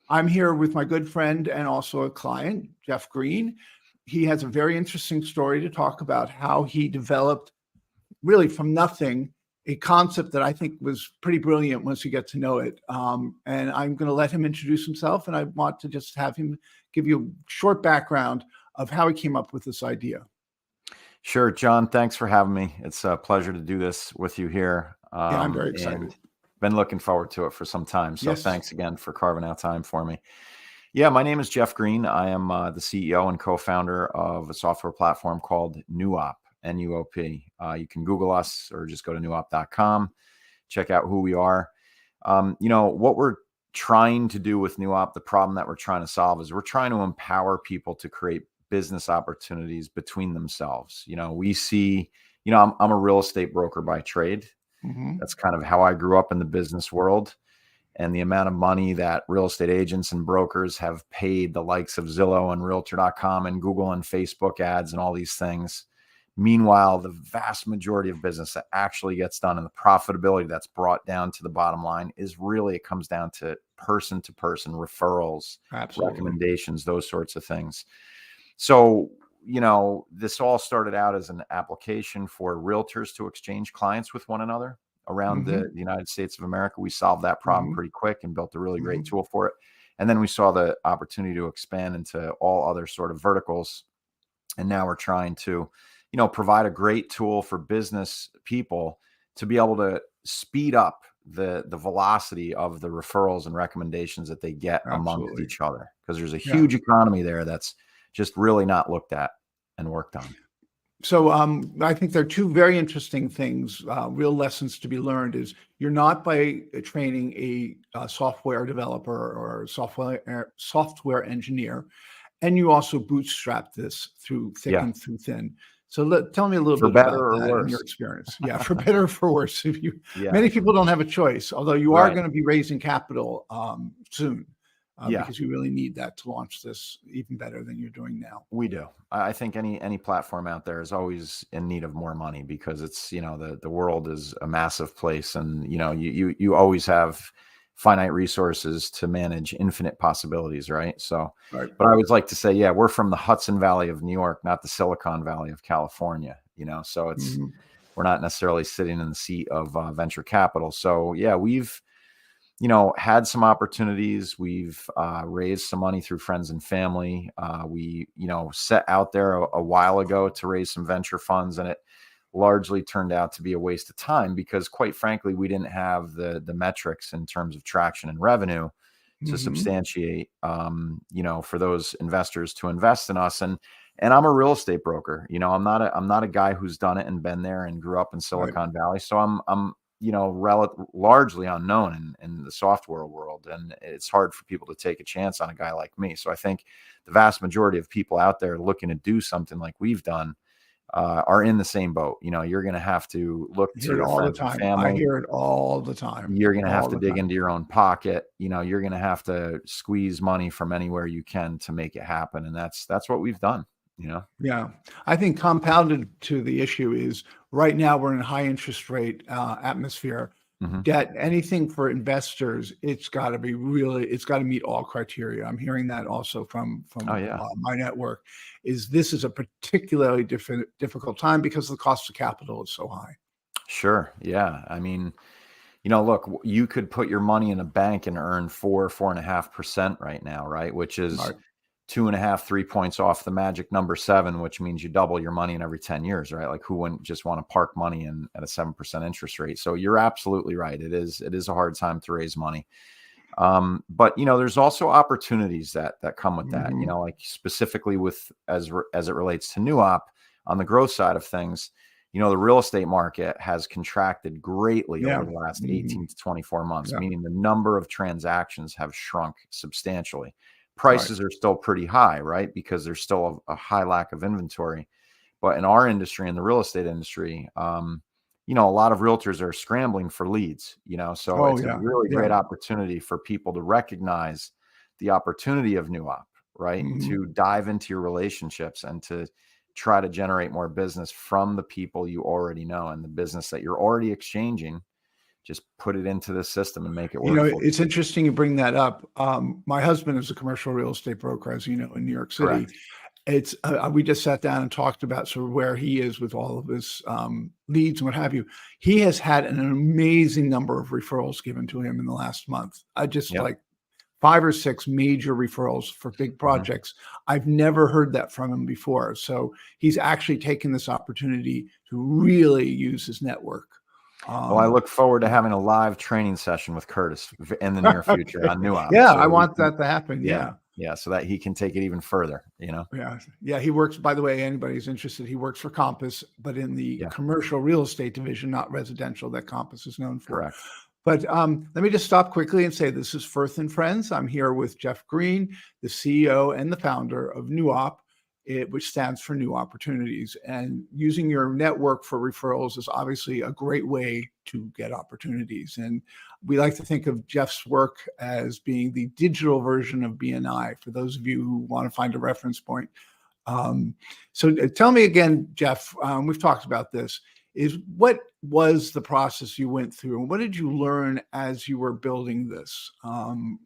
I'm here with my good friend and also a client, Jeff Green. He has a very interesting story to talk about how he developed really from nothing a concept that I think was pretty brilliant once you get to know it. And I'm going to let him introduce himself, and I want to just have him give you a short background of how he came up with this idea. Sure, John, thanks for having me. It's a pleasure to do this with you here. Yeah, I'm very excited. And been looking forward to it for some time. So Yes. Thanks again for carving out time for me. Yeah, my name is Jeff Green. I am the CEO and co-founder of a software platform called NuOp, NuOp. You can Google us or just go to nuop.com, check out who we are. What we're trying to do with NuOp, the problem that we're trying to solve is we're trying to empower people to create business opportunities between themselves. We see, I'm a real estate broker by trade. Mm-hmm. That's kind of how I grew up in the business world. And the amount of money that real estate agents and brokers have paid the likes of Zillow and Realtor.com and Google and Facebook ads and all these things. Meanwhile, the vast majority of business that actually gets done and the profitability that's brought down to the bottom line is really, it comes down to person referrals, Absolutely. recommendations, those sorts of things. So, this all started out as an application for realtors to exchange clients with one another around the United States of America. We solved that problem pretty quick and built a really great tool for it. And then we saw the opportunity to expand into all other sort of verticals. And now we're trying to, provide a great tool for business people to be able to speed up the velocity of the referrals and recommendations that they get amongst each other. Because there's a huge economy there that's just really not looked at and worked on. So I think there are two very interesting things, real lessons to be learned is you're not by training a software developer or software engineer, and you also bootstrap this through thick and through thin. So tell me a little bit about that and your experience. Yeah, for better or for worse. Many people don't have a choice, although you are going to be raising capital soon. Because you really need that to launch this even better than you're doing now. We do. I think any platform out there is always in need of more money because it's, the world is a massive place and, you always have finite resources to manage infinite possibilities, right? So, But I always like to say, we're from the Hudson Valley of New York, not the Silicon Valley of California, so it's, we're not necessarily sitting in the seat of venture capital. So we've, had some opportunities. We've raised some money through friends and family. We, set out there a while ago to raise some venture funds, and it largely turned out to be a waste of time because, quite frankly, we didn't have the metrics in terms of traction and revenue to substantiate, for those investors to invest in us. And I'm a real estate broker. I'm not a guy who's done it and been there and grew up in Silicon Valley. So I'm largely unknown in the software world. And it's hard for people to take a chance on a guy like me. So I think the vast majority of people out there looking to do something like we've done are in the same boat. You're going to have to look to your friends and family. I hear it all the time. You're going to have to dig into your own pocket. You're going to have to squeeze money from anywhere you can to make it happen. And that's what we've done. Yeah. I think compounded to the issue is right now we're in a high interest rate atmosphere. Debt, anything for investors, it's got to meet all criteria. I'm hearing that also from my network. This is a particularly difficult time because the cost of capital is so high. Sure. Yeah. I mean, look, you could put your money in a bank and earn 4.5% right now, right? Which is 2.5, 3 points off the magic number 7, which means you double your money in every 10 years, right? Like who wouldn't just want to park money at a 7% interest rate? So you're absolutely right. It is a hard time to raise money. But there's also opportunities that come with that, like specifically as it relates to NuOp on the growth side of things, the real estate market has contracted greatly over the last 18 to 24 months, meaning the number of transactions have shrunk substantially. Prices are still pretty high, right? Because there's still a high lack of inventory. But in our industry, in the real estate industry, a lot of realtors are scrambling for leads, so it's a really great opportunity for people to recognize the opportunity of NuOp, right? To dive into your relationships and to try to generate more business from the people you already know and the business that you're already exchanging just put it into the system and make it You work know, for you. it's interesting you bring that up. My husband is a commercial real estate broker, as you know, in New York City. Correct. It's we just sat down and talked about sort of where he is with all of his leads and what have you. He has had an amazing number of referrals given to him in the last month. I just Yep. like 5 or 6 major referrals for big projects. I've never heard that from him before. So he's actually taken this opportunity to really use his network. Well, I look forward to having a live training session with Curtis in the near future on NuOp. Yeah, so I that we want can, that to happen. yeah, Yeah. yeah, so that he can take it even further, you know? Yeah. Yeah. He works, by the way, anybody who's interested, he works for Compass, but in the Yeah, commercial real estate division, not residential, that Compass is known for. correct. But let me just stop quickly and say this is Firth and Friends. I'm here with Jeff Green, the CEO and the founder of NuOp, which stands for New Opportunities. And using your network for referrals is obviously a great way to get opportunities. And we like to think of Jeff's work as being the digital version of BNI, for those of you who want to find a reference point. So tell me again, Jeff, we've talked about this, is what was the process you went through and what did you learn as you were building this?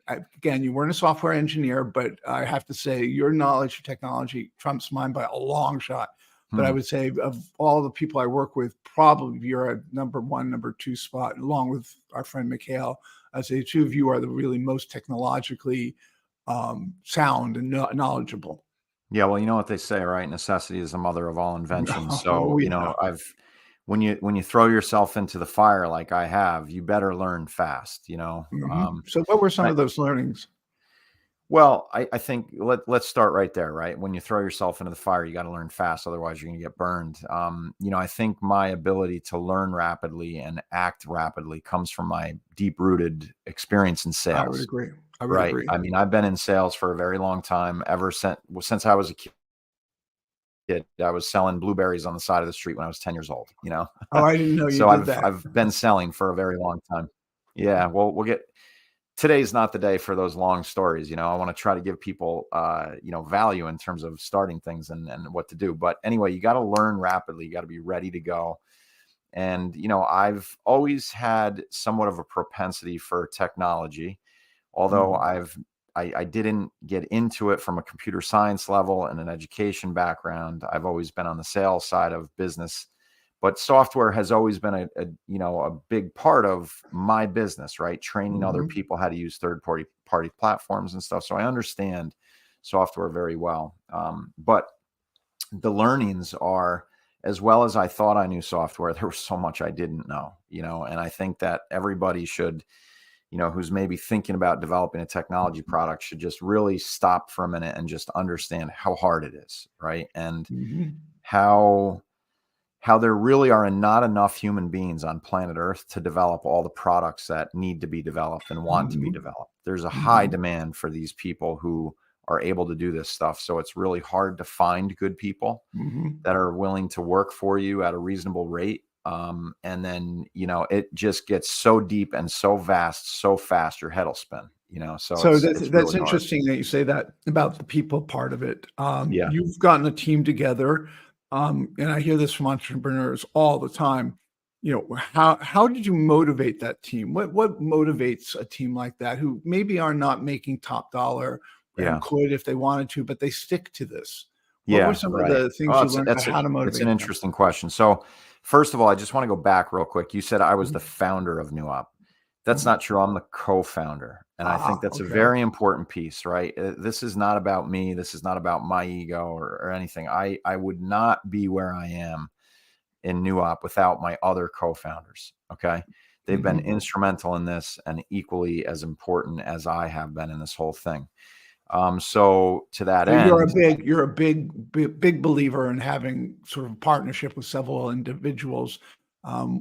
Again, you weren't a software engineer, but I have to say your knowledge of technology trumps mine by a long shot. But I would say of all the people I work with, probably you're at number 1, number 2 spot, along with our friend Mikhail. I'd say the two of you are the really most technologically sound and knowledgeable. Yeah, well, you know what they say, right? Necessity is the mother of all inventions. Oh, So, you yeah. know, when you throw yourself into the fire like I have, you better learn fast, you know. So what were some I, of those learnings? well, I think let's start right there, right? When you throw yourself into the fire, you got to learn fast, otherwise you're going to get burned. You know, I think my ability to learn rapidly and act rapidly comes from my deep-rooted experience in I would sales. agree. I would Right. agree. I mean, I've been in sales for a very long time, ever since I was a kid. I was selling blueberries on the side of the street when I was 10 years old, you know? Oh, I didn't know you So did I've that. I've been selling for a very long time. Yeah, well, today's not the day for those long stories, you know? I wanna try to give people, you know, value in terms of starting things and what to do. But anyway, you gotta learn rapidly. You gotta be ready to go. And, you know, I've always had somewhat of a propensity for technology, although Mhm. I didn't get into it from a computer science level and an education background. I've always been on the sales side of business, but software has always been you know, a big part of my business, right? Training other Mhm. people how to use third party platforms and stuff. So I understand software very well. But the learnings are, as well as I thought I knew software, there was so much I didn't know, you know, and I think that everybody should, you know, who's maybe thinking about developing a technology product should just really stop for a minute and just understand how hard it is, right? And Mhm. how there really are not enough human beings on planet Earth to develop all the products that need to be developed and want to be Mhm. developed. There's a high Mhm. demand for these people who are able to do this stuff. So it's really hard to find good people Mhm. that are willing to work for you at a reasonable rate. And then, you know, it just gets so deep and so vast, so fast, your head will spin, you know, so So it's that's really hard. interesting that you say that about the people part of it. Yeah. You've gotten a team together, and I hear this from entrepreneurs all the time. You know, how did you motivate that team? What motivates a team like that who maybe are not making top dollar and Yeah. could if they wanted to, but they stick to this? What were Yeah. some of Right. the things Oh, you learned about how to it's an motivate them? interesting question. So first of all, I just want to go back real quick. You said I was Mhm. the founder of NuOp. That's Mhm. not true. I'm the co-founder. And I think that's a Okay. very important piece, right? This is not about me. This is not about my ego or anything. I would not be where I am in NuOp without my other co-founders. Okay. They've been Mhm. instrumental in this and equally as important as I have been in this whole thing. So to that So end, you're a big believer in having sort of a partnership with several individuals.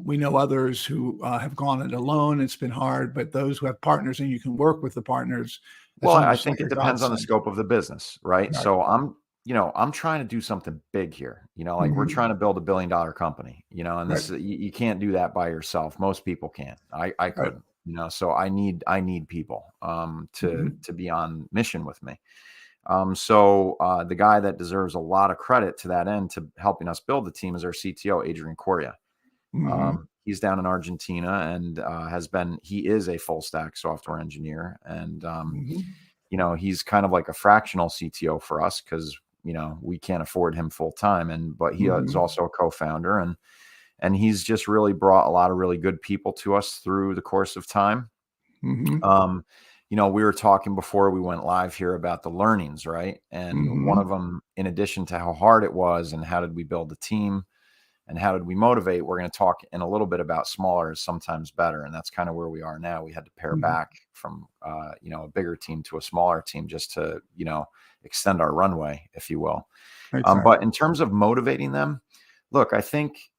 We know others who have gone it alone. It's been hard, but those who have partners and you can work with the partners, well, it's I almost like think it a depends on the godsend. scope of the business, right? Right. So you know, I'm trying to do something big here. You know, like we're Mhm. trying to build $1 billion company, you know, and Right. you can't do that by yourself. Most people can't. I Right. couldn't, you know, so I need people Mhm. to be on mission with me. So the guy that deserves a lot of credit to that end to helping us build the team is our CTO, Adrian Correa. Mhm. He's down in Argentina and he is a full stack software engineer. And, he's kind of like a fractional CTO for us because, we can't afford him full time. But he is also a co-founder, and he's just really brought a lot of really good people to us through the course of time. We were talking before we went live here about the learnings, right? And one of them, in addition to how hard it was and how did we build the team and how did we motivate, we're going to talk in a little bit about smaller is sometimes better. And that's kind of where we are now. We had to pare back from, a bigger team to a smaller team just to, extend our runway, if you will. Exactly. But in terms of motivating them, look, I think,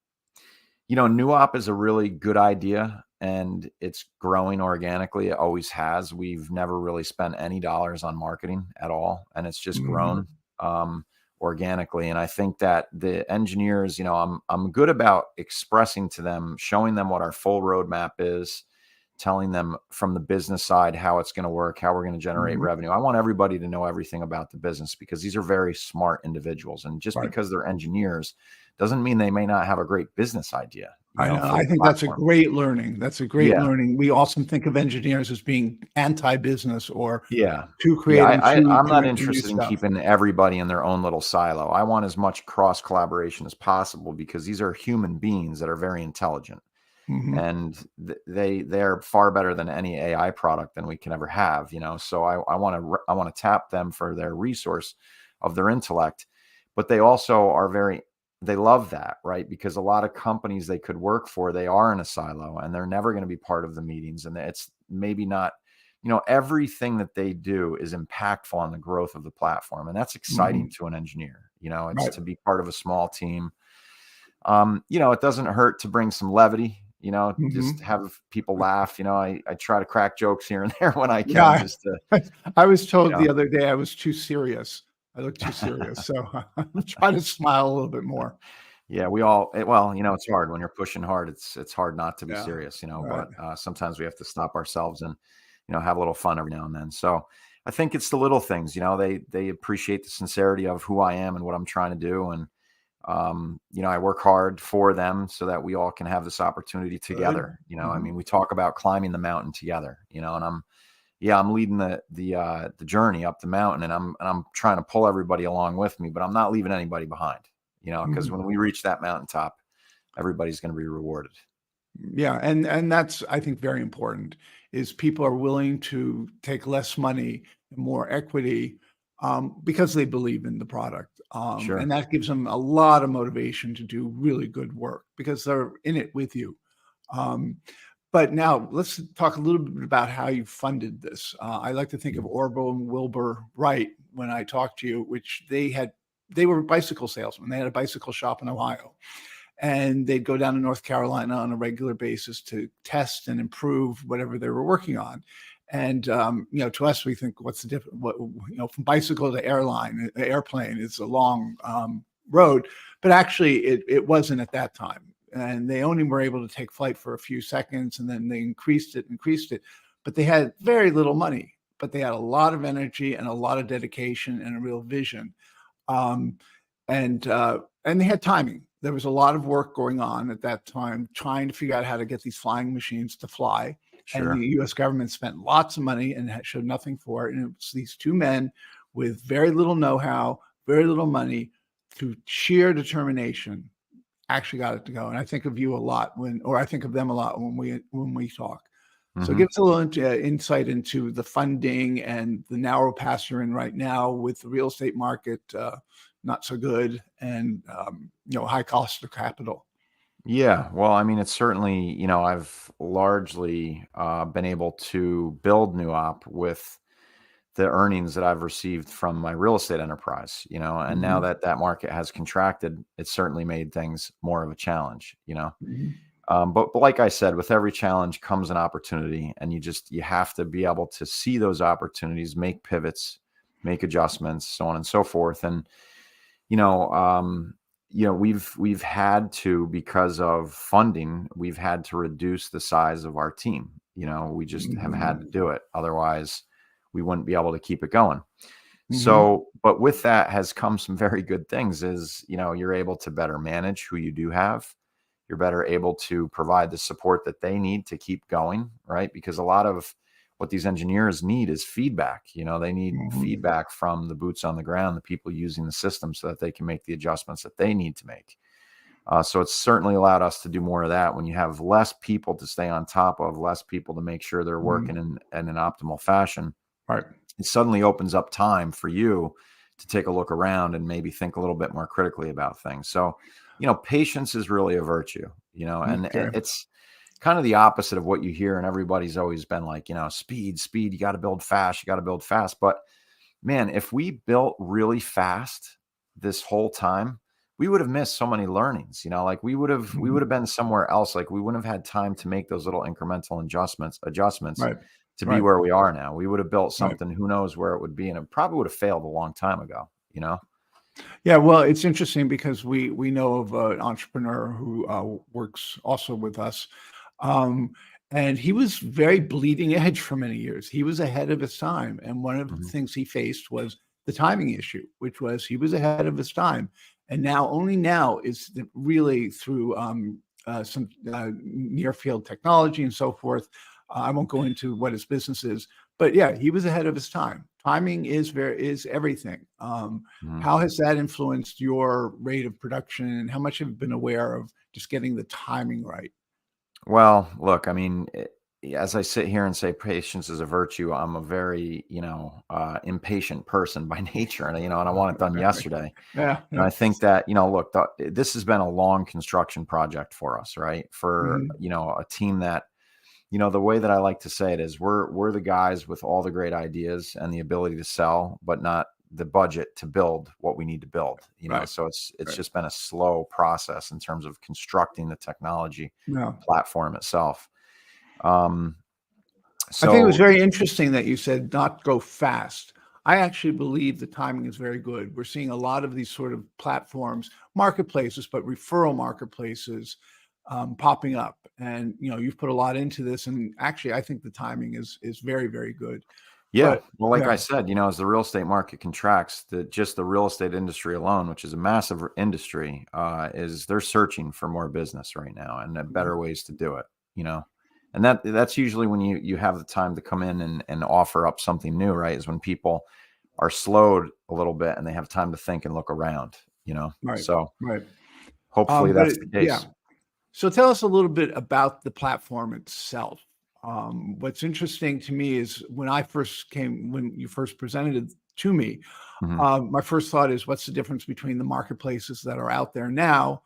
NuOp is a really good idea and it's growing organically. It always has. We've never really spent any dollars on marketing at all. And it's just grown organically. And I think that the engineers, I'm good about expressing to them, showing them what our full roadmap is, telling them from the business side how it's going to work, how we're going to generate revenue. I want everybody to know everything about the business because these are very smart individuals. And just because they're engineers doesn't mean they may not have a great business idea. I know. I think that's a great learning. That's a great learning. We often think of engineers as being anti-business or too creative. I'm not interested in keeping everybody in their own little silo. I want as much cross collaboration as possible because these are human beings that are very intelligent. And they're far better than any AI product than we can ever have, So I want to tap them for their resource of their intellect, but they also are they love that, right? Because a lot of companies they could work for, they are in a silo and they're never going to be part of the meetings. And it's maybe not, everything that they do is impactful on the growth of the platform. And that's exciting to an engineer, it's to be part of a small team. It doesn't hurt to bring some levity, just have people laugh. I try to crack jokes here and there when I can. I was told the other day I was too serious. I look too serious. So I'm trying to smile a little bit more. Yeah, it's hard when you're pushing hard. It's hard not to be serious, but sometimes we have to stop ourselves and, have a little fun every now and then. So I think it's the little things, they appreciate the sincerity of who I am and what I'm trying to do. And, I work hard for them so that we all can have this opportunity together. We talk about climbing the mountain together, and I'm leading the journey up the mountain and I'm trying to pull everybody along with me, but I'm not leaving anybody behind, because when we reach that mountaintop, everybody's going to be rewarded. Yeah. And that's, I think, very important is people are willing to take less money and more equity because they believe in the product. And that gives them a lot of motivation to do really good work because they're in it with you. But now let's talk a little bit about how you funded this. I like to think of Orville and Wilbur Wright when I talk to you, which they were bicycle salesmen. They had a bicycle shop in Ohio. And they'd go down to North Carolina on a regular basis to test and improve whatever they were working on. And, to us, we think, what's the difference? From bicycle to airplane is a long road, but actually it wasn't at that time. And they only were able to take flight for a few seconds and then they increased it. But they had very little money, but they had a lot of energy and a lot of dedication and a real vision. And they had timing. There was a lot of work going on at that time, trying to figure out how to get these flying machines to fly. And the U.S. government spent lots of money and showed nothing for it. And it was these two men with very little know-how, very little money, through sheer determination, actually got it to go. And I think of you a lot I think of them a lot when we talk. So give us a little insight into the funding and the narrow path you're in right now with the real estate market not so good and high cost of capital. Yeah, well, it's certainly, I've largely been able to build NuOp with the earnings that I've received from my real estate enterprise, and now that market has contracted, it's certainly made things more of a challenge, But like I said, with every challenge comes an opportunity, and you have to be able to see those opportunities, make pivots, make adjustments, so on and so forth. And, we've had to, because of funding, we've had to reduce the size of our team. We just have had to do it. Otherwise, we wouldn't be able to keep it going. So, but with that has come some very good things is, you're able to better manage who you do have. You're better able to provide the support that they need to keep going, right? Because a lot of what these engineers need is feedback. They need feedback from the boots on the ground, the people using the system, so that they can make the adjustments that they need to make. So it's certainly allowed us to do more of that. When you have less people to stay on top of, less people to make sure they're working in an optimal fashion, Right. it suddenly opens up time for you to take a look around and maybe think a little bit more critically about things. So, patience is really a virtue, and Okay. it's kind of the opposite of what you hear. And everybody's always been like, speed, you got to build fast. But man, if we built really fast this whole time, we would have missed so many learnings, like we would have been somewhere else. Like we wouldn't have had time to make those little incremental adjustments Right. to be where we are now. We would have built Right. something, who knows where it would be. And it probably would have failed a long time ago, Yeah, well, it's interesting because we know of an entrepreneur who works also with us, um, and he was very bleeding edge for many years. He was ahead of his time, and one of the things he faced was the timing issue, which was he was ahead of his time, and only now is really through some near field technology and so forth. I won't go into what his business is, but yeah, he was ahead of his time. Timing is everything. How has that influenced your rate of production, and how much have you been aware of just getting the timing right? Well, look, I mean, as I sit here and say patience is a virtue, I'm a very, impatient person by nature, and I want it done yesterday. Yeah. And I think that, look, this has been a long construction project for us, right? For, a team that, the way that I like to say it is we're the guys with all the great ideas and the ability to sell, but not the budget to build what we need to build, Right. So it's just been a slow process in terms of constructing the technology Yeah. platform itself. I think it was So very interesting that you said not go fast. I actually believe the timing is very good. We're seeing a lot of these sort of platforms, marketplaces, but referral marketplaces popping up. And you've put a lot into this, and actually, I think the timing is very, very good. yeah, But well, like yeah, I said, as the real estate market contracts, just the real estate industry alone, which is a massive industry, is they're searching for more business right now and better ways to do it, and that's usually when you have the time to come in and offer up something new, right? Is when people are slowed a little bit and they have time to think and look around, right, So right. hopefully that's the Yeah. case. So tell us a little bit about the platform itself. What's interesting to me is when you first presented it to me, Mhm. my first thought is, what's the difference between the marketplaces that are out there now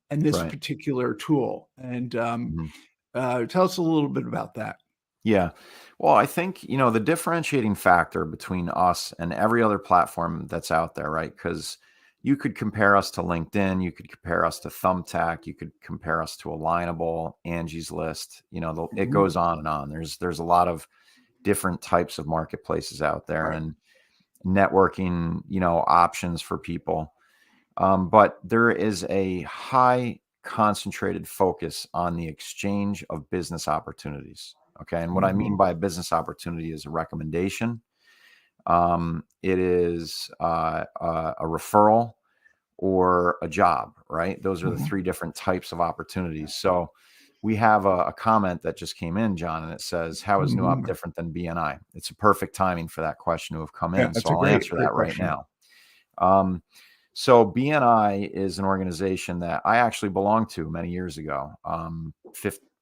and this Right. particular tool? And Mhm. tell us a little bit about that. Yeah. Well, I think, the differentiating factor between us and every other platform that's out there, right? Because you could compare us to LinkedIn, you could compare us to Thumbtack, you could compare us to Alignable, Angie's List, it Mhm. goes on and on. There's a lot of different types of marketplaces out there Right. and networking, options for people. But there is a high concentrated focus on the exchange of business opportunities. Okay. And what I mean Mhm. by a business opportunity is a recommendation. It is a referral or a job, right? Those are the Mhm. three different types of opportunities. So we have a comment that just came in, John, and it says, how is NuOp Mhm. different than BNI? It's a perfect timing for that question to have come Yeah, in. So that's a I'll great, answer great that right question. now. So BNI is an organization that I actually belonged to many years ago.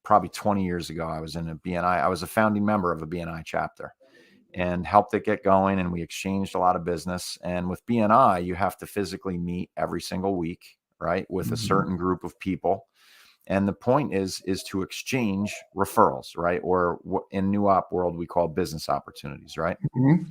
Probably 20 years ago, I was in a BNI. I was a founding member of a BNI chapter and helped it get going. And we exchanged a lot of business. And with BNI, you have to physically meet every single week, right, with a Mhm. certain group of people. And the point is to exchange referrals, right? Or what in NuOp world we call business opportunities, right? Mhm.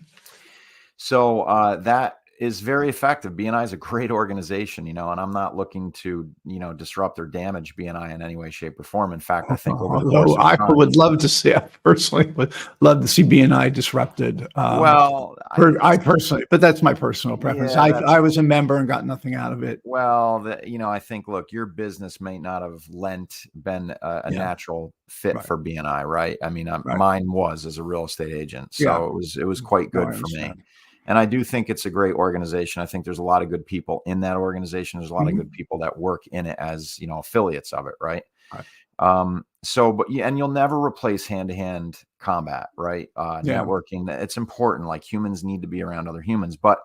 So that is very effective. BNI is a great organization, and I'm not looking to, disrupt or damage BNI in any way, shape, or form. In fact, I think over the Although course of I time, would love to see, I personally would love to see BNI disrupted. well, I personally, but that's my personal preference. yeah, I was a member and got nothing out of it. well, I think, look, your business may not have been a Yeah, natural fit right, for BNI, right? I mean, right. mine was as a real estate agent, Yeah. so it was quite No, I good for me. understand. And I do think it's a great organization. I think there's a lot of good people in that organization. There's a lot of good people that work in it as, affiliates of it. Right. Right. But yeah, and you'll never replace hand-to-hand combat, right? Yeah. Networking, it's important. Like, humans need to be around other humans. But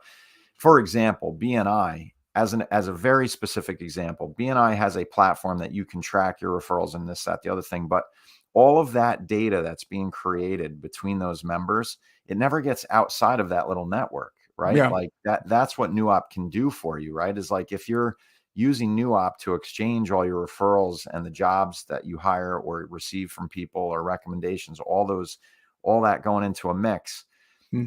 for example, BNI, as a very specific example, BNI has a platform that you can track your referrals and this, that, the other thing. But all of that data that's being created between those members, it never gets outside of that little network, right? Yeah. Like that's what NuOp can do for you, right? Is like, if you're using NuOp to exchange all your referrals and the jobs that you hire or receive from people or recommendations, all that going into a mix,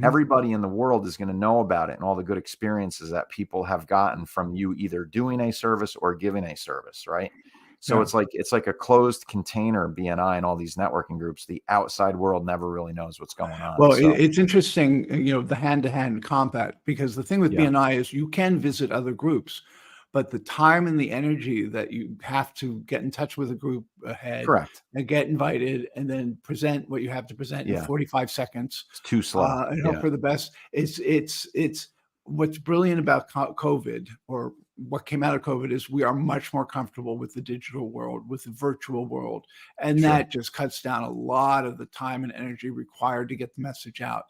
everybody in the world is going to know about it and all the good experiences that people have gotten from you either doing a service or giving a service, right? So Yeah. it's like a closed container, BNI, and all these networking groups. The outside world never really knows what's going on. Well, So it's interesting, the hand-to-hand combat, because the thing with yeah, BNI is you can visit other groups, but the time and the energy that you have to get in touch with a group ahead correct. and get invited and then present what you have to present in Yeah, 45 seconds, it's too slow. and hope Yeah, for the best. It's what's brilliant about COVID, or what came out of COVID, is we are much more comfortable with the digital world, with the virtual world. And sure. that just cuts down a lot of the time and energy required to get the message out.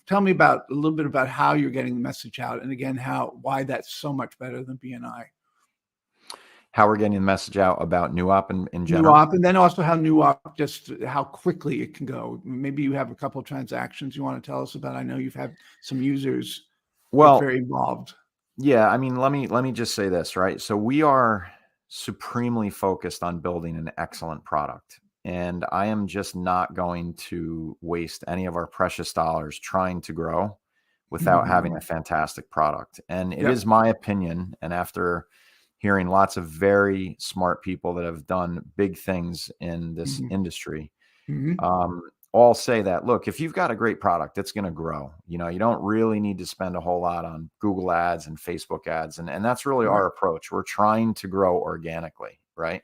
Tell me a little bit about how you're getting the message out, and again, why that's so much better than BNI. How we're getting the message out about NuOp in general. NuOp, and then also how NuOp, just how quickly it can go. Maybe you have a couple of transactions you want to tell us about. I know you've had some users get Well, very involved. yeah, I mean, let me just say this, right? So we are supremely focused on building an excellent product. And I am just not going to waste any of our precious dollars trying to grow without having a fantastic product. And it Yep. is my opinion, and after hearing lots of very smart people that have done big things in this industry, all say that, look, if you've got a great product, it's going to grow. You don't really need to spend a whole lot on Google ads and Facebook ads. And that's really our approach. We're trying to grow organically, right?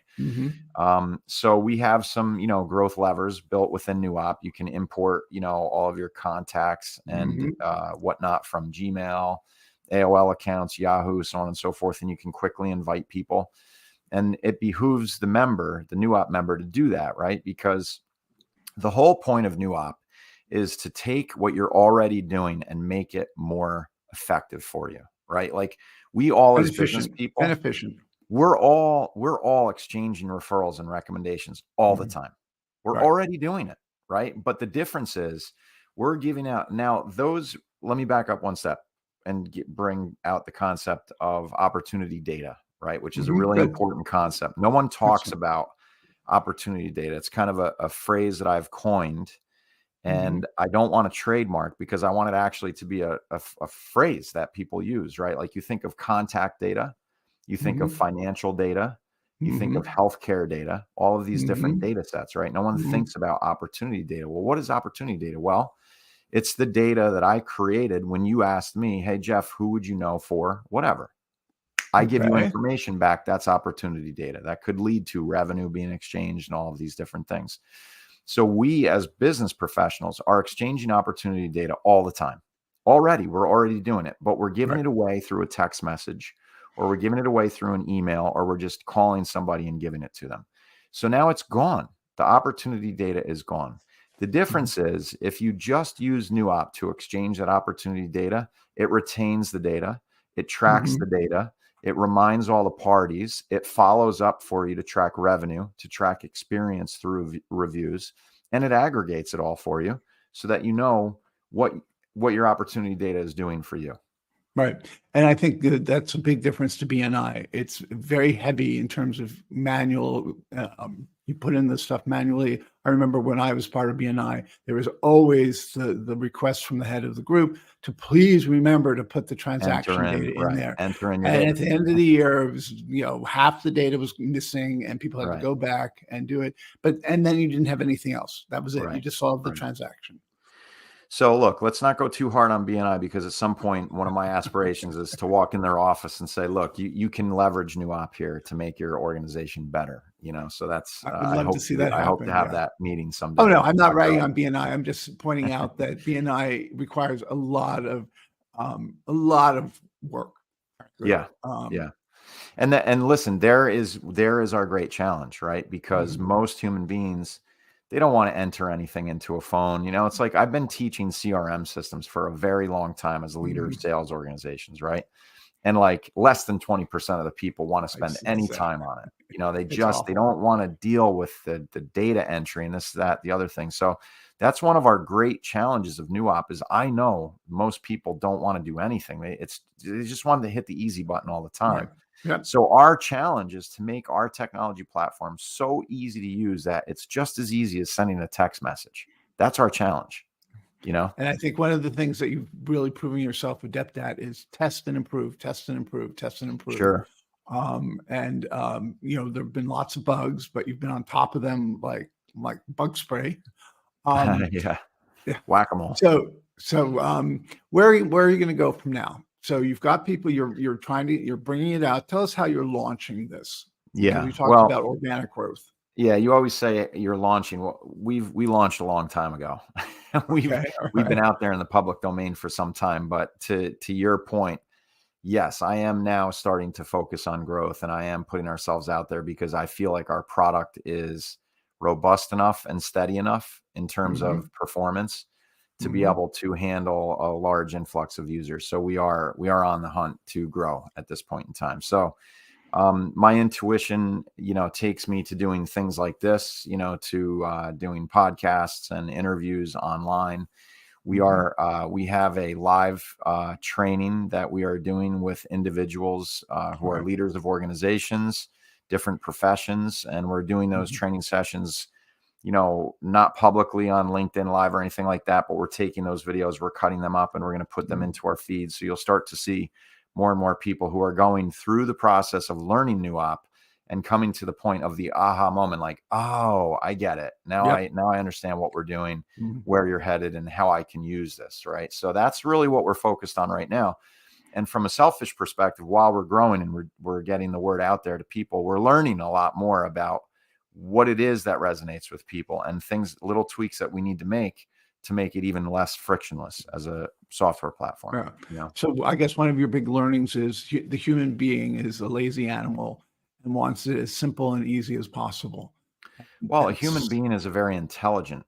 So we have some, growth levers built within NuOp. You can import, all of your contacts and whatnot from Gmail, AOL accounts, Yahoo, so on and so forth. And you can quickly invite people. And it behooves the NuOp member, to do that, right? Because the whole point of NuOp is to take what you're already doing and make it more effective for you, right? Like, we all, as business people, we're all exchanging referrals and recommendations all the time. We're already doing it, right? But the difference is we're giving out now those. Let me back up one step and bring out the concept of opportunity data, right? Which is a really important concept. No one talks about opportunity data. It's kind of a phrase that I've coined, and I don't want to trademark, because I want it actually to be a phrase that people use, right? Like, you think of contact data, you think of financial data, you think of healthcare data, all of these different data sets, right? No one thinks about opportunity data. Well, what is opportunity data? Well, it's the data that I created when you asked me, hey, Jeff, who would you know for whatever? I give you information back. That's opportunity data that could lead to revenue being exchanged and all of these different things. So we, as business professionals, are exchanging opportunity data all the time. We're already doing it, but we're giving it away through a text message, or we're giving it away through an email, or we're just calling somebody and giving it to them. So now it's gone. The opportunity data is gone. The difference is, if you just use NuOp to exchange that opportunity data, it retains the data, it tracks the data, it reminds all the parties, it follows up for you to track revenue, to track experience through reviews, and it aggregates it all for you so that you know what your opportunity data is doing for you. Right. And I think that's a big difference to BNI. It's very heavy in terms of manual. You put in the stuff manually. I remember when I was part of BNI, there was always the request from the head of the group to please remember to put the transaction data in there. Enter in your And data. at the end of the year, it was, half the data was missing, and people had to go back and do it. And then you didn't have anything else. That was it. You just saw the transaction. So look, let's not go too hard on BNI, because at some point, one of my aspirations is to walk in their office and say, look, you can leverage NuOp here to make your organization better. So that's, I would love to see that happen. I hope to have that meeting someday. Oh, no, I'm not ragging on BNI. I'm just pointing out that BNI requires a lot of A lot of work. Yeah. Um, Yeah. And listen, there is our great challenge, right? Because mhm, most human beings, they don't want to enter anything into a phone. It's like I've been teaching CRM systems for a very long time as a leader of mhm. sales organizations, right? And like less than 20% of the people want to spend any It's time on it. They it's just they awful. don't want to deal with the data entry and this, that, the other thing. So that's one of our great challenges of NuOp is I know most people don't want to do anything. They just want to hit the easy button all the Right. time. Yeah. So our challenge is to make our technology platform so easy to use that it's just as easy as sending a text message. That's our challenge, you know? And I think one of the things that you've really proven yourself adept at is test and improve, test and improve, test and improve. Sure. There have been lots of bugs, but you've been on top of them like bug spray. Um, Yeah. yeah. Whack-a-mole. Where are you going to go from now? So you've got people you're bringing it out. Tell us how you're launching this because Yeah. we talked Well, about organic growth. yeah, you always say you're launching. Well, we launched a long time ago. we've Okay. All we've been right. out there in the public domain for some time, but to your point, yes, I am now starting to focus on growth and I am putting ourselves out there because I feel like our product is robust enough and steady enough in terms Hmm. of performance to be Hmm. able to handle a large influx of users. So we are on the hunt to grow at this point in time. So my intuition, takes me to doing things like this, to doing podcasts and interviews online. Hmm. We have a live training that we are doing with individuals who All are right. leaders of organizations, different professions, and we're doing those Mhm. training sessions, not publicly on LinkedIn Live or anything like that, but we're taking those videos, we're cutting them up, and we're going to put them Mhm. into our feed. So you'll start to see more and more people who are going through the process of learning NuOp and coming to the point of the aha moment, like, oh, I get it. Now Yep. I understand what we're doing, Mhm. where you're headed, and how I can use this. Right. So that's really what we're focused on right now. And from a selfish perspective, while we're growing and we're getting the word out there to people, we're learning a lot more about what it is that resonates with people and things, little tweaks that we need to make it even less frictionless as a software platform. Yeah. So I guess one of your big learnings is the human being is a lazy animal and wants it as simple and easy as possible. Well, a human That's being is a very intelligent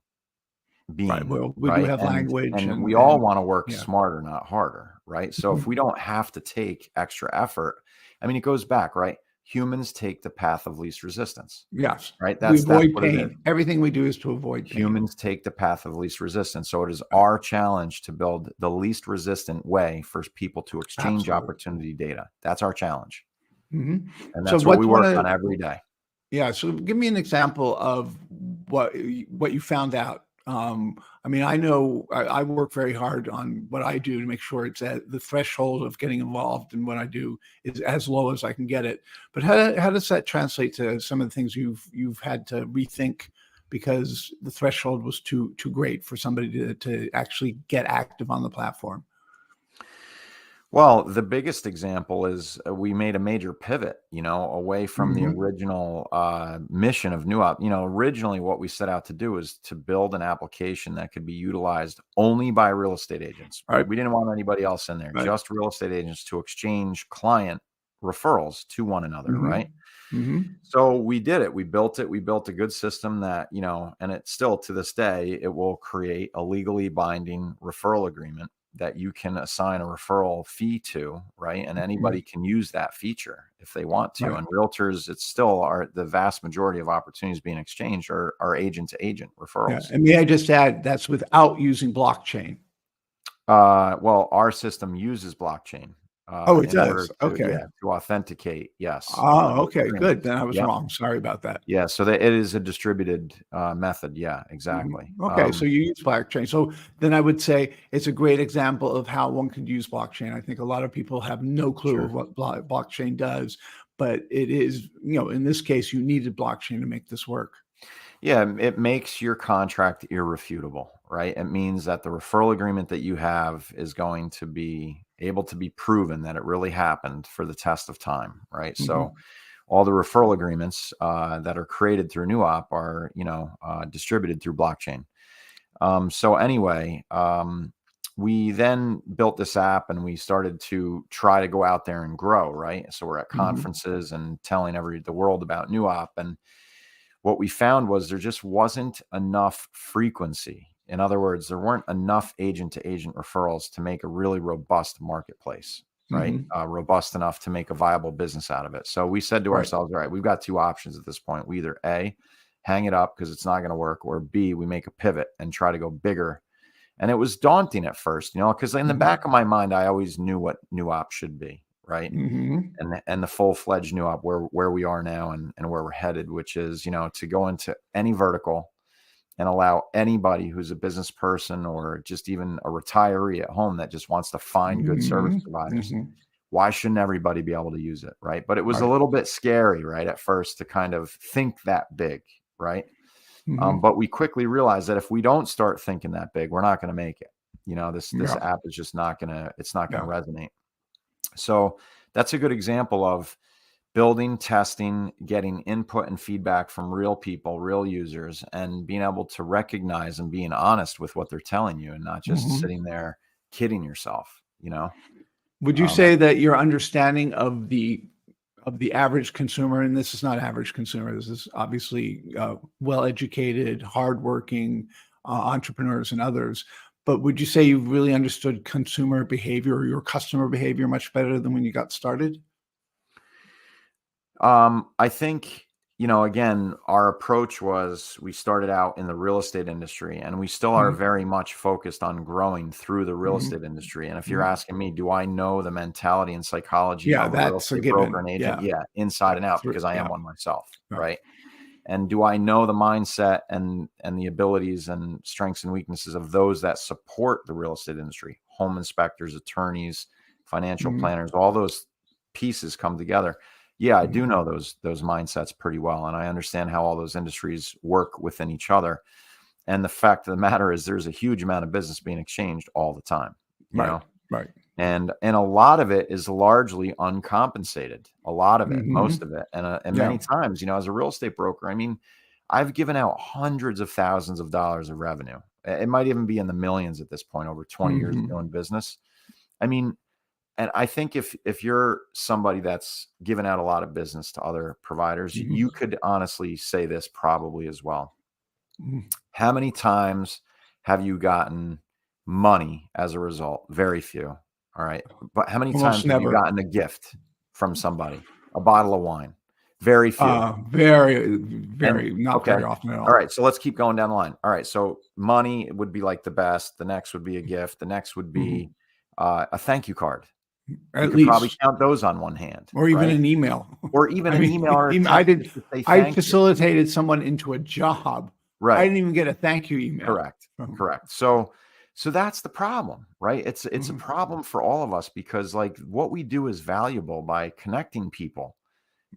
right. being, Well, we do right? have language And we all and want to work yeah. smarter, not harder, right? So if Mhm. we don't have to take extra effort, I mean, it goes back, right? Humans take the path of least resistance, Yes. right? We That's avoid what it is. pain. Everything we do is to avoid pain. Humans take the path of least resistance. So it is Right. our challenge to build the least resistant way for people to exchange Absolutely. opportunity data. That's our challenge. Mhm. And So that's what we what's one work on of every day. Yeah, so give me an example of what you found out. I mean, I know I work very hard on what I do to make sure it's at the threshold of getting involved in what I do is as low as I can get it. But how does that translate to some of the things you've had to rethink because the threshold was too great for somebody to actually get active on the platform? Well, the biggest example is we made a major pivot, away from the Hmm. original mission of NuOp. Originally what we set out to do is to build an application that could be utilized only by real estate agents. Right, We didn't want anybody else in there, right. just real estate agents to exchange client referrals to one another, Hmm. right? Hmm. So we did it. We built it. We built a good system that, and it still to this day, it will create a legally binding referral agreement that you can assign a referral fee to, right? And anybody can use that feature if they want to. Right. And realtors, it's still are the vast majority of opportunities being exchanged are agent to agent Yeah, referrals. and may I just add that's without using blockchain. Well, our system uses blockchain Oh, it in order does. to, Okay. yeah, to authenticate, yes, Oh, those okay, good. agreements. Then I was Yep. wrong. Sorry about that. Yeah, so that it is a distributed method. Yeah, Mhm. exactly. Okay, so you use blockchain. So then I would say it's a great example of how one could use blockchain. I think a lot of people have no clue of Sure. what blockchain does, but it is, in this case, you needed blockchain to make this work. Yeah, it makes your contract irrefutable, right? It means that the referral agreement that you have is going to be able to be proven that it really happened for the test of time, right? So Mhm. all the referral agreements that are created through NuOp are, distributed through blockchain. So anyway, we then built this app and we started to try to go out there and grow, right? So we're at conferences and telling the world about NuOp. And what we found was there just wasn't enough frequency. In other words, there weren't enough agent to agent referrals to make a really robust marketplace, right? Robust enough to make a viable business out of it. So we said to ourselves, all right, we've got two options at this point. We either A, hang it up because it's not going to work, or B, we make a pivot and try to go bigger. And it was daunting at first, because in the back of my mind, I always knew what NuOp should be, right? And the full-fledged NuOp, where we are now and where we're headed, which is, to go into any vertical and allow anybody who's a business person or just even a retiree at home that just wants to find good service providers. Why shouldn't everybody be able to use it, right? But it was a little bit scary, right, at first to kind of think that big, right? But we quickly realized that if we don't start thinking that big, we're not going to make it. This app is just not going to, it's not going to resonate. So that's a good example of building, testing, getting input and feedback from real people, real users, and being able to recognize and being honest with what they're telling you and not just sitting there kidding yourself, Would you say that your understanding of the average consumer, and this is not average consumer, this is obviously well-educated, hardworking entrepreneurs and others, but would you say you've really understood consumer behavior or your customer behavior much better than when you got started? I think, again, our approach was we started out in the real estate industry and we still are very much focused on growing through the real estate industry. And if you're asking me, do I know the mentality and psychology of a real estate broker and agent? Yeah, inside and out, because I am one myself, right? And do I know the mindset and the abilities and strengths and weaknesses of those that support the real estate industry? Home inspectors, attorneys, financial planners, all those pieces come together. Yeah, I do know those mindsets pretty well, and I understand how all those industries work within each other. And the fact of the matter is, there's a huge amount of business being exchanged all the time, you know. Right. And a lot of it is largely uncompensated. A lot of it, most of it, and many times, as a real estate broker, I mean, I've given out hundreds of thousands of dollars of revenue. It might even be in the millions at this point. Over 20 years of doing business, I mean. And I think if you're somebody that's given out a lot of business to other providers, you could honestly say this probably as well. How many times have you gotten money as a result? Very few. All right. But how many times have you gotten a gift from somebody? A bottle of wine? Very few. Not very often at all. All right. So let's keep going down the line. All right. So money would be like the best. The next would be a gift. The next would be a thank you card. You could probably count those on one hand, or even an email, or even an email. Or I facilitated someone into a job. Right. I didn't even get a thank you email. Correct. So that's the problem, right? It's a problem for all of us because like what we do is valuable by connecting people,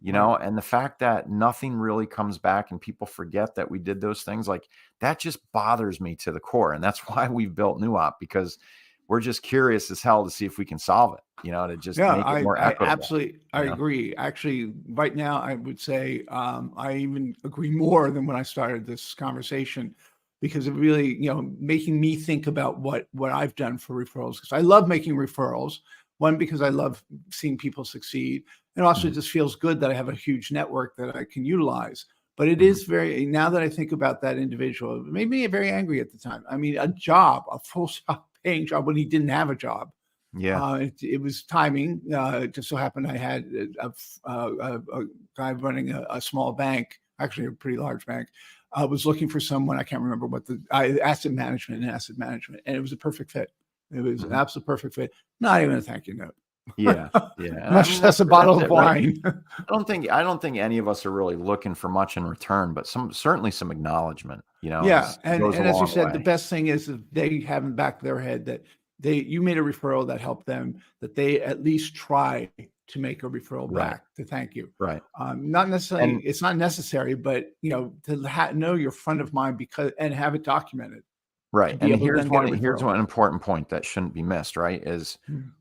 and the fact that nothing really comes back and people forget that we did those things, like that just bothers me to the core. And that's why we've built NuOp, because we're just curious as hell to see if we can solve it, to just make it more equitable. Absolutely. I agree. Actually, right now, I would say I even agree more than when I started this conversation, because it really, making me think about what I've done for referrals, because I love making referrals. One, because I love seeing people succeed. And also it just feels good that I have a huge network that I can utilize. But it is now that I think about that individual, it made me very angry at the time. I mean, a full paying job when he didn't have a job. Yeah, it was timing. It just so happened I had a guy running a small bank, actually a pretty large bank, was looking for someone. I can't remember what asset management, and it was a perfect fit. It was an absolute perfect fit. Not even a thank you note. Yeah. Much less a bottle of wine. Right? I don't think any of us are really looking for much in return, but certainly some acknowledgement. Yeah, and as you said, the best thing is that they have in the back of their head that you made a referral that helped them, that they at least try to make a referral back to thank you. Right. Not necessarily, it's not necessary, but to know you're front of mind and have it documented. Right. And here's one important point that shouldn't be missed, right? Is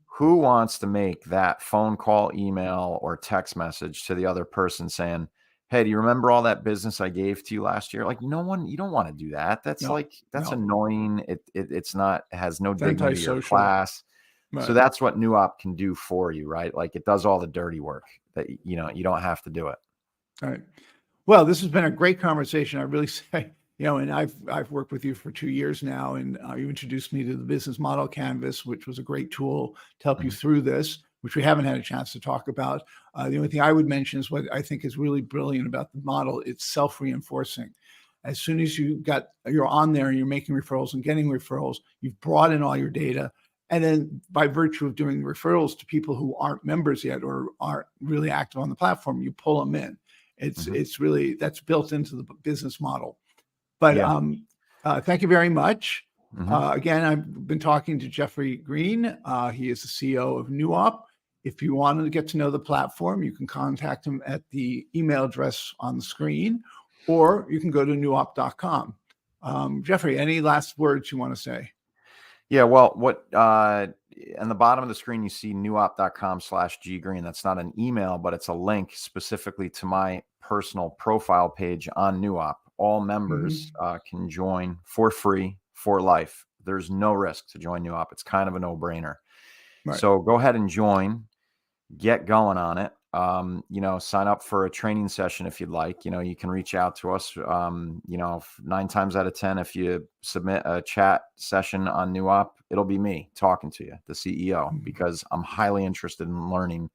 who wants to make that phone call, email, or text message to the other person saying, hey, do you remember all that business I gave to you last year? Like, no one, you don't want to do that. That's No, like, that's no, annoying. It's not, it has no it's dignity or antisocial. class. So Right. that's what NuOp can do for you, right? Like it does all the dirty work that, you don't have to do it. All right. Well, this has been a great conversation. I really say, and I've worked with you for 2 years now, and you introduced me to the business model canvas, which was a great tool to help you Mhm. through this, which we haven't had a chance to talk about. The only thing I would mention is what I think is really brilliant about the model. It's self-reinforcing. As soon as you're on there and you're making referrals and getting referrals, you've brought in all your data. And then by virtue of doing referrals to people who aren't members yet or aren't really active on the platform, you pull them in. Mhm. It's really, that's built into the business model. But Yeah. thank you very much. Mhm. Again, I've been talking to Geoffrey Green. He is the CEO of NuOp. If you want to get to know the platform, you can contact him at the email address on the screen, or you can go to nuop.com. Geoffrey, any last words you want to say? Yeah, well, what on the bottom of the screen you see nuop.com/ggreen. That's not an email, but it's a link specifically to my personal profile page on NuOp. All members Mhm. can join for free for life. There's no risk to join NuOp. It's kind of a no-brainer. Right. So go ahead and join. Get going on it. Sign up for a training session if you'd like. You can reach out to us. 9 times out of 10, if you submit a chat session on NuOp, it'll be me talking to you, the CEO, Mhm. because I'm highly interested in learning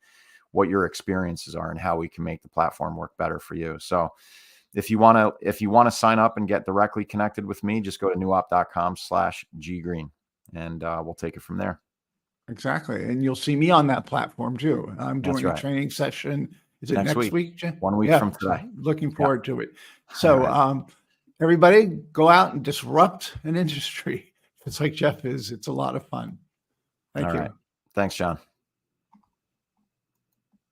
what your experiences are and how we can make the platform work better for you. So if you want to sign up and get directly connected with me, just go to nuop.com/ggreen and we'll take it from there. Exactly. And you'll see me on that platform too. I'm That's doing a right. training session. Is it Next next week, week, Jen? 1 week Yeah. from So today. looking Yeah. forward to it. All So, right. everybody go out and disrupt an industry. It's like Jeff is. It's a lot of fun. All Thank right. you. Thanks, John.